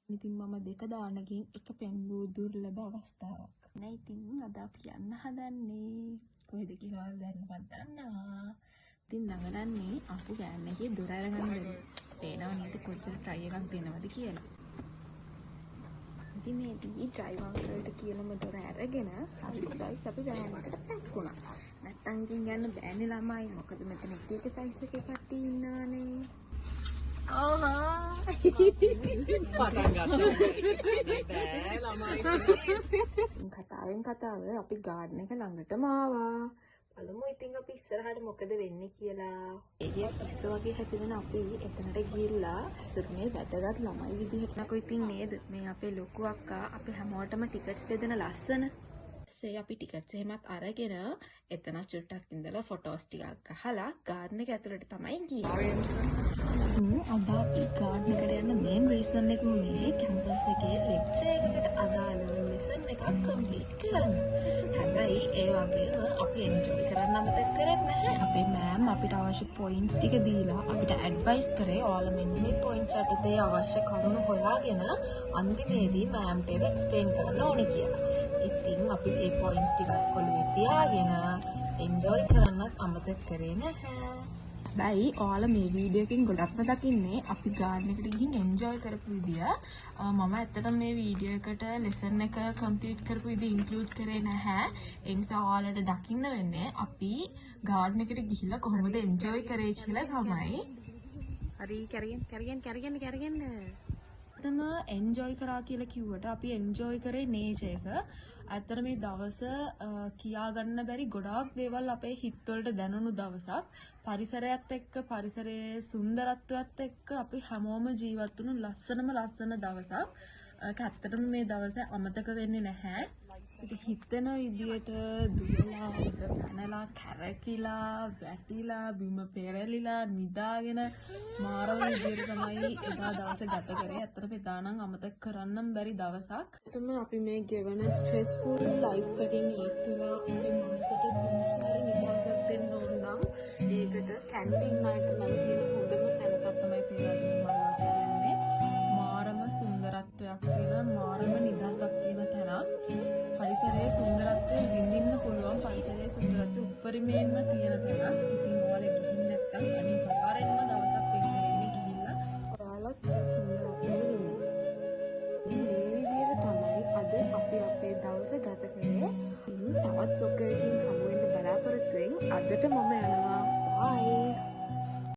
ඉතින් මම දෙක දානකින් එක පෙන්වූ දුර්ලභ අවස්ථාවක්. නේ ඉතින් අද අපි යන්න හදන්නේ කොහෙද කියලා දැනවත් දන්නවා. ඉතින් නගනන්නේ අපු ගෑන් එකේ දොර අරගන්න පේනවා නේද කොච්චර try එකක් දෙනවද කියලා. ඉතින් මේ ඩ්‍රයිවර් අංකල්ට කියලාම දොර අරගෙන සයිස් අපි ගෑන් එකට පැක් වුණා. නැත්තම් ඉතින් යන්න බෑනේ ළමයි. මොකද මෙතන එක සයිස් එකේ කට්ටිය ඉන්නවනේ. කතාවෙන් කතාව අපි ගාඩන් එක ළඟටම ආවා. බලමු ඉතින් අපි ඉස්සරහට මොකද වෙන්නේ කියලා. ඒකේ පිස්ස වගේ හැසිරෙන අපි එතනට ගිහිල්ලා හැසිරුනේ වැදගත් ළමයි විදිහට. නකෝ ඉතින් නේද මේ අපේ ලොකු අක්කා අපි හැමෝටම ටිකට්ස් බෙදන ලස්සන. සේ අපි ටිකට්ස් එහෙමත් අරගෙන එතන චුට්ටක් ඉඳලා ෆොටෝස් ටිකක් ගහලා ගාඩන් එක ඇතුළට තමයි ගියේ. අද අපි ගාඩන් එකට යන්න මේන් රීසන් එක උනේ කැම්පස් එකේ ලෙක්චර් එකකට අදාළ ලෙසන් එකක් කම්ප්ලීට් කරන්න. හැබැයි ඒ වගේම අපි එන්ජොයි කරන්න අමතක කරේ නැහැ. අපේ මෑම් අපිට අවශ්‍ය පොයින්ට්ස් ටික දීලා අපිට ඇඩ්වයිස් කරේ ඔයාලා මෙන්න මේ පොයින්ට්ස් යටතේ අවශ්‍ය කරුණු හොයාගෙන අන්තිමේදී මෑම්ට ඒක එක්ස්ප්ලেইন කරන්න ඕනේ කියලා. ඉතින් අපි ඒ පොයින්ට්ස් ටික ඔළුවේ තියාගෙන එන්ජොයි කරන්නත් අමතක කරේ නැහැ. බයි ඔයාලා මේ වීඩියෝ එකෙන් ගොඩක්ම දකින්නේ අපි ගාඩන් එකට ගිහින් එන්ජොයි කරපු විදිය. මම ඇත්තටම මේ වීඩියෝ එකට ලෙසන් එක කම්ප්ලීට් කරපු විදිය ඉන්ක්ලූඩ් කරේ නැහැ. ඒ නිසා ඔයාලට දකින්න වෙන්නේ අපි ගාඩන් එකට ගිහිල්ලා කොහොමද එන්ජොයි කරේ කියලා තමයි. හරි කැරගෙන තම එන්ජොයි කරා කියලා කිව්වට අපි එන්ජොයි කරේ නේචර් එක. ඇත්තට මේ දවස කියා ගන්න බැරි ගොඩාක් දේවල් අපේ හිතවලට දැනුණු දවසක්. පරිසරයත් එක්ක පරිසරයේ සුන්දරත්වයත් එක්ක අපි හැමෝම ජීවත් වුණු ලස්සන දවසක්. ඇත්තටම මේ දවස අමතක වෙන්නේ නැහැ. ඒක හිතෙන විදියට දුවලා පැනලා කැරකිලා වැටිලා බිම පෙරලිලා නිදාගෙන මාරව විදියට තමයි එදා දවස ගත කරේ. ඇත්තටම එදා නම් අමතක කරන්නම් බැරි දවසක්. ඇත්තටම අපි මේ ගෙවන ස්ට්‍රෙස්ෆුල් ලයිෆ් එකෙන් ඉක්තුලා අපේ මනසට පුංචි නිදහසක් දෙන්න ඕන නම් ඒකට කැන්ටින් නයිට් නම් කියන හොඳම තැනක් තමයි තියෙන්නේ. මාරම සුන්දරත්වයක් තියෙන මාරම නිදහසක් තියෙන තැනක්. පරිසරයේ සුන්දරත්වය විඳින්න පුළුවන් පරිසරයේ සුන්දරත්වය උපරිමයෙන්ම තියෙන තැනක්. ඉතින් ඔයාලා ගිහින් නැත්නම් අනිවාර්යෙන්ම දවසක් වෙන් කරගෙන ගිහිල්ලා ඔයාලත් සුන්දරත්වය විඳින්න. මේ විදිහට තමයි අද අපි අපේ දවස ගත කරේ. තවත් බ්ලොග් එකකින් හමු වෙන්න බලාපොරොත්තු වෙමින් අදට මම යනවා.